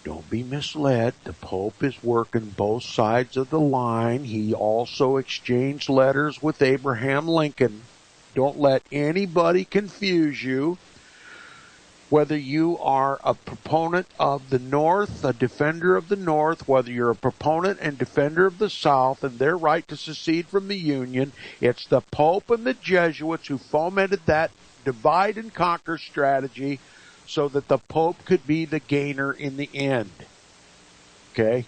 Don't be misled. The Pope is working both sides of the line. He also exchanged letters with Abraham Lincoln. Don't let anybody confuse you. Whether you are a proponent of the North, a defender of the North, whether you're a proponent and defender of the South and their right to secede from the Union, it's the Pope and the Jesuits who fomented that divide and conquer strategy so that the Pope could be the gainer in the end. Okay?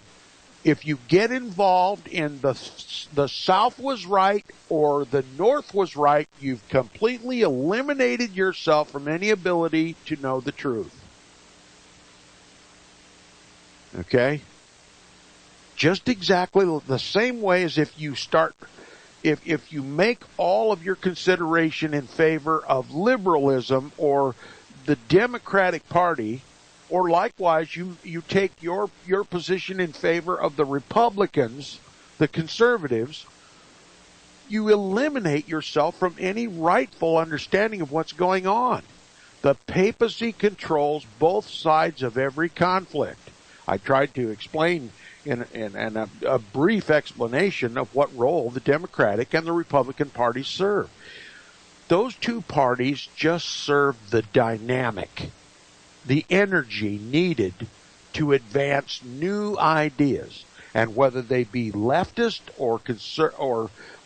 If you get involved in the South was right or the North was right, you've completely eliminated yourself from any ability to know the truth. Okay? Just exactly the same way as if you make all of your consideration in favor of liberalism or the Democratic Party, or likewise, you take your position in favor of the Republicans, the conservatives, you eliminate yourself from any rightful understanding of what's going on. The papacy controls both sides of every conflict. I tried to explain in a brief explanation of what role the Democratic and the Republican parties serve. Those two parties just serve the dynamic, the energy needed to advance new ideas, and whether they be leftist or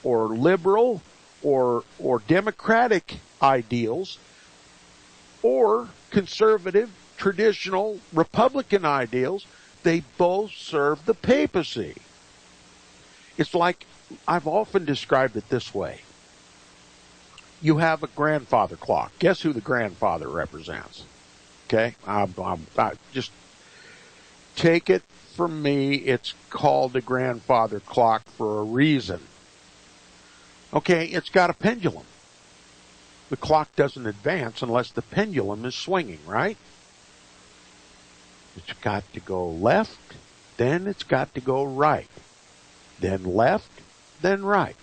liberal or democratic ideals, or conservative, traditional Republican ideals, they both serve the papacy. It's like, I've often described it this way. You have a grandfather clock. Guess who the grandfather represents? Okay, I just take it from me. It's called a grandfather clock for a reason. Okay, it's got a pendulum. The clock doesn't advance unless the pendulum is swinging, right? It's got to go left, then it's got to go right, then left, then right.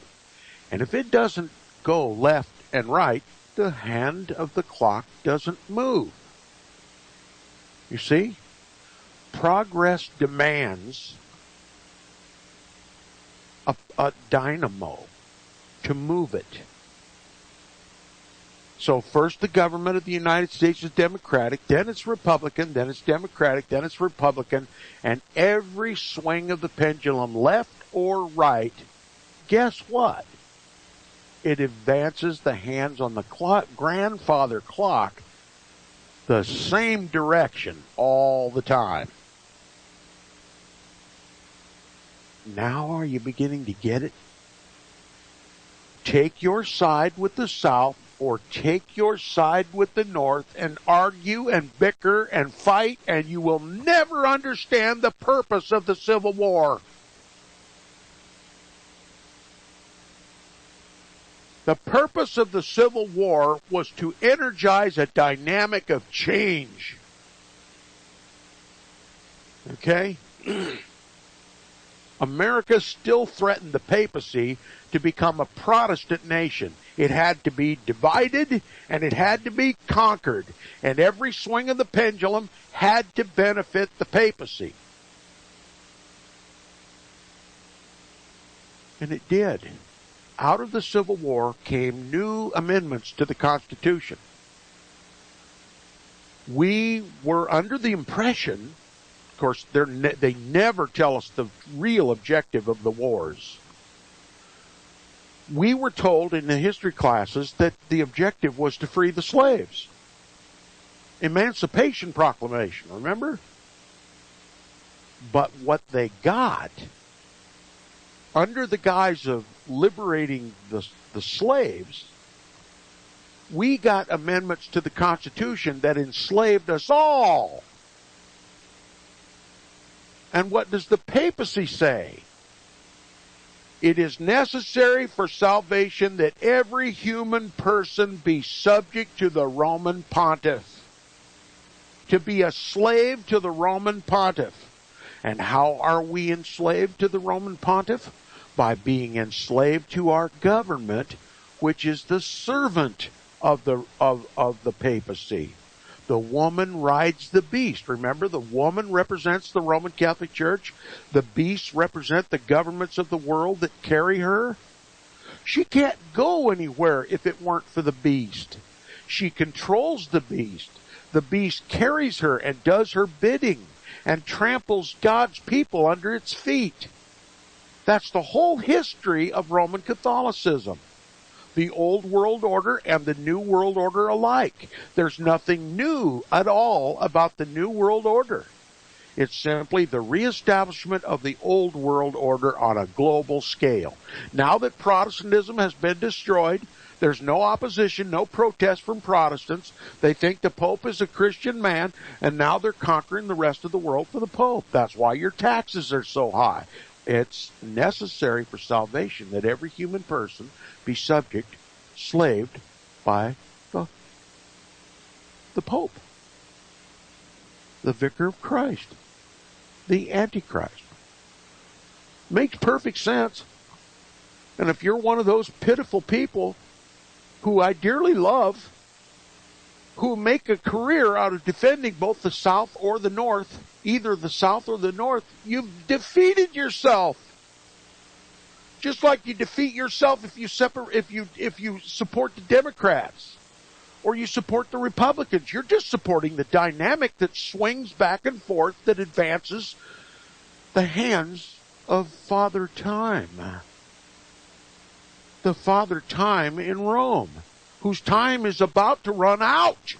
And if it doesn't go left and right, the hand of the clock doesn't move. You see? Progress demands a dynamo to move it. So first the government of the United States is Democratic, then it's Republican, then it's Democratic, then it's Republican, and every swing of the pendulum, left or right, guess what? It advances the hands on the grandfather clock the same direction all the time. Now are you beginning to get it? Take your side with the South or take your side with the North and argue and bicker and fight, and you will never understand the purpose of the Civil War. The purpose of the Civil War was to energize a dynamic of change. Okay? America still threatened the papacy to become a Protestant nation. It had to be divided and it had to be conquered. And every swing of the pendulum had to benefit the papacy. And it did. Out of the Civil War came new amendments to the Constitution. We were under the impression, of course, they never tell us the real objective of the wars. We were told in the history classes that the objective was to free the slaves. Emancipation Proclamation, remember? But what they got, under the guise of liberating the slaves, we got amendments to the Constitution that enslaved us all. And what does the papacy say? It is necessary for salvation that every human person be subject to the Roman pontiff. To be a slave to the Roman pontiff. And how are we enslaved to the Roman pontiff? By being enslaved to our government, which is the servant of the papacy. The woman rides the beast. Remember, the woman represents the Roman Catholic Church. The beasts represent the governments of the world that carry her. She can't go anywhere if it weren't for the beast. She controls the beast. The beast carries her and does her bidding and tramples God's people under its feet. That's the whole history of Roman Catholicism. The old world order and the new world order alike. There's nothing new at all about the new world order. It's simply the reestablishment of the old world order on a global scale. Now that Protestantism has been destroyed, there's no opposition, no protest from Protestants. They think the Pope is a Christian man, and now they're conquering the rest of the world for the Pope. That's why your taxes are so high. It's necessary for salvation that every human person be subject, slaved by the Pope, the Vicar of Christ, the Antichrist. Makes perfect sense. And if you're one of those pitiful people who I dearly love, who make a career out of defending both the South or the North, either the South or the North, you've defeated yourself. Just like you defeat yourself if you support the Democrats or you support the Republicans. You're just supporting the dynamic that swings back and forth, that advances the hands of Father Time. The Father Time in Rome, whose time is about to run out.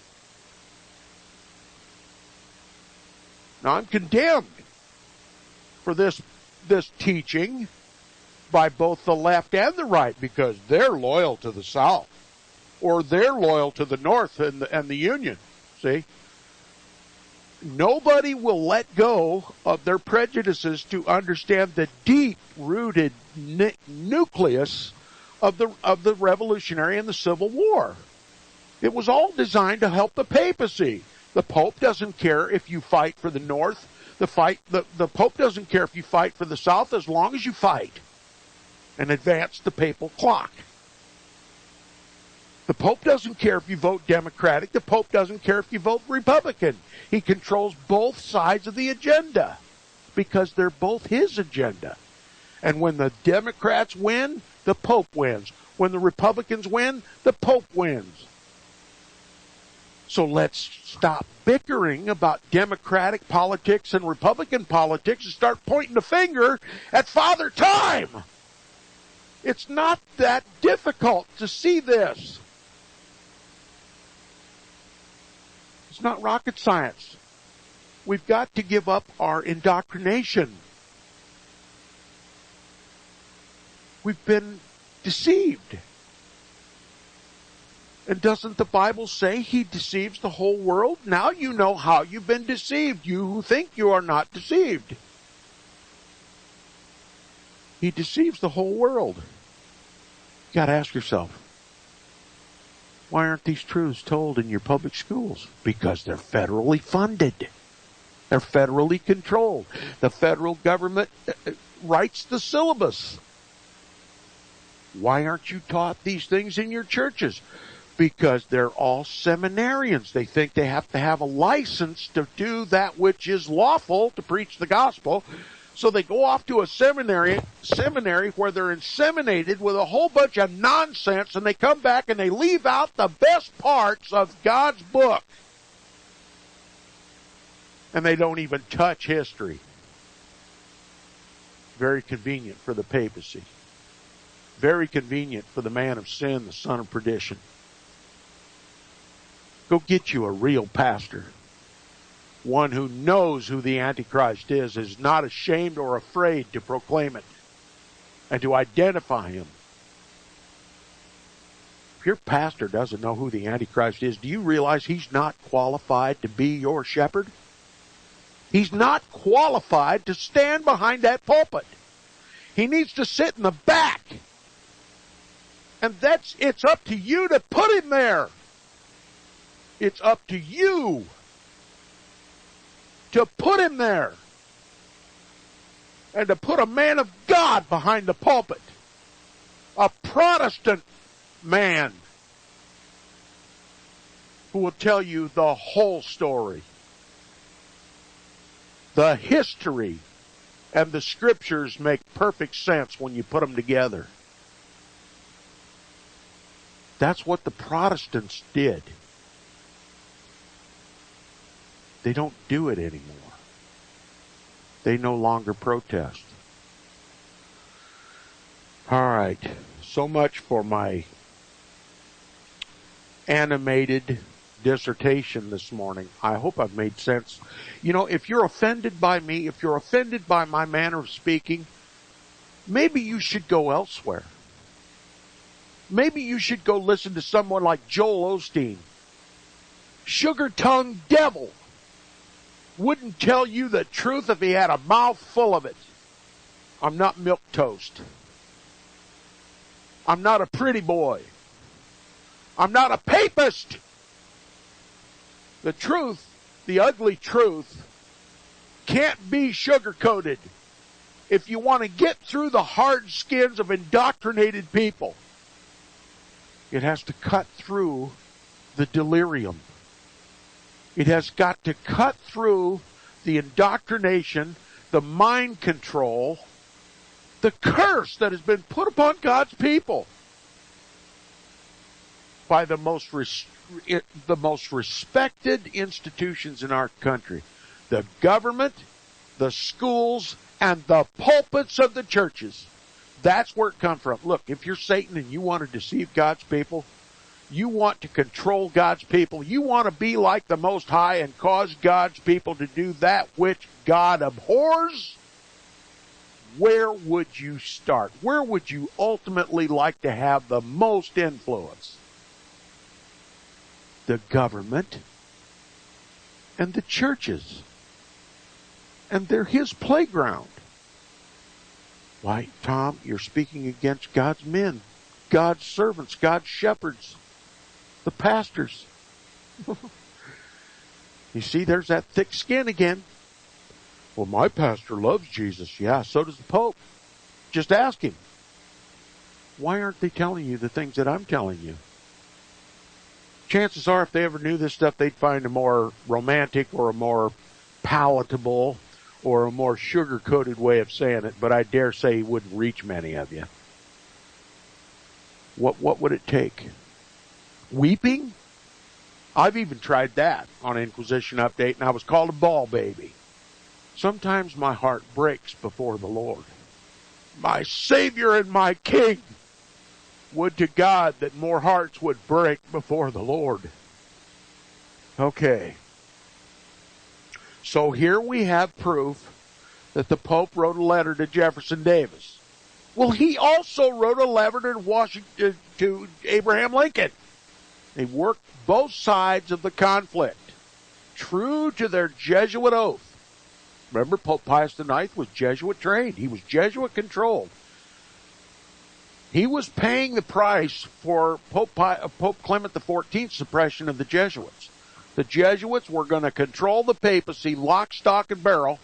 Now, I'm condemned for this teaching by both the left and the right, because they're loyal to the South, or they're loyal to the North and the Union. See? Nobody will let go of their prejudices to understand the deep-rooted nucleus of the Revolutionary and the Civil War. It was all designed to help the papacy. The Pope doesn't care if you fight for the North. The Pope doesn't care if you fight for the South, as long as you fight and advance the papal clock. The Pope doesn't care if you vote Democratic. The Pope doesn't care if you vote Republican. He controls both sides of the agenda because they're both his agenda. And when the Democrats win, the Pope wins. When the Republicans win, the Pope wins. So let's stop bickering about Democratic politics and Republican politics and start pointing the finger at Father Time. It's not that difficult to see this. It's not rocket science. We've got to give up our indoctrination. We've been deceived. And doesn't the Bible say he deceives the whole world? Now you know how you've been deceived, you who think you are not deceived. He deceives the whole world. You got to ask yourself, why aren't these truths told in your public schools? Because they're federally funded. They're federally controlled. The federal government writes the syllabus. Why aren't you taught these things in your churches? Because they're all seminarians. They think they have to have a license to do that which is lawful, to preach the gospel. So they go off to a seminary where they're inseminated with a whole bunch of nonsense, and they come back and they leave out the best parts of God's book. And they don't even touch history. Very convenient for the papacy. Very convenient for the man of sin, the son of perdition. Go get you a real pastor. One who knows who the Antichrist is not ashamed or afraid to proclaim it and to identify him. If your pastor doesn't know who the Antichrist is, do you realize he's not qualified to be your shepherd? He's not qualified to stand behind that pulpit. He needs to sit in the back. And it's up to you to put him there. It's up to you to put him there. And to put a man of God behind the pulpit. A Protestant man. who will tell you the whole story. The history and the scriptures make perfect sense when you put them together. That's what the Protestants did. They don't do it anymore. They no longer protest. All right. So much for my animated dissertation this morning. I hope I've made sense. You know, if you're offended by me, if you're offended by my manner of speaking, maybe you should go elsewhere. Maybe you should go listen to someone like Joel Osteen. Sugar-tongued devil. Wouldn't tell you the truth if he had a mouth full of it. I'm not milquetoast. I'm not a pretty boy. I'm not a papist. The truth, the ugly truth, can't be sugar-coated. If you want to get through the hard skins of indoctrinated people, it has to cut through the delirium. It has got to cut through the indoctrination, the mind control, the curse that has been put upon God's people by the most respected institutions in our country. The government, the schools, and the pulpits of the churches. That's where it comes from. Look, if you're Satan and you want to deceive God's people, you want to control God's people, you want to be like the Most High and cause God's people to do that which God abhors, where would you start? Where would you ultimately like to have the most influence? The government and the churches. And they're his playground. Why, Tom, you're speaking against God's men, God's servants, God's shepherds, the pastors. You see, there's that thick skin again. Well, my pastor loves Jesus. Yeah, so does the Pope. Just ask him. Why aren't they telling you the things that I'm telling you? Chances are, if they ever knew this stuff, they'd find a more romantic or a more palatable or a more sugar-coated way of saying it, but I dare say he wouldn't reach many of you. What would it take? Weeping? I've even tried that on Inquisition Update, and I was called a ball baby. Sometimes my heart breaks before the Lord. My Savior and my King. Would to God that more hearts would break before the Lord. Okay. So here we have proof that the Pope wrote a letter to Jefferson Davis. Well, he also wrote a letter to Abraham Lincoln. They worked both sides of the conflict, true to their Jesuit oath. Remember, Pope Pius IX was Jesuit trained. He was Jesuit controlled. He was paying the price for Pope Clement XIV's suppression of the Jesuits. The Jesuits were going to control the papacy lock, stock, and barrel,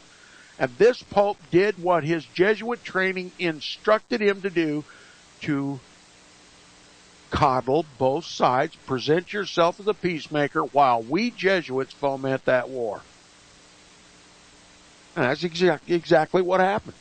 and this Pope did what his Jesuit training instructed him to do, to coddle both sides, present yourself as a peacemaker while we Jesuits foment that war. And that's exactly what happened.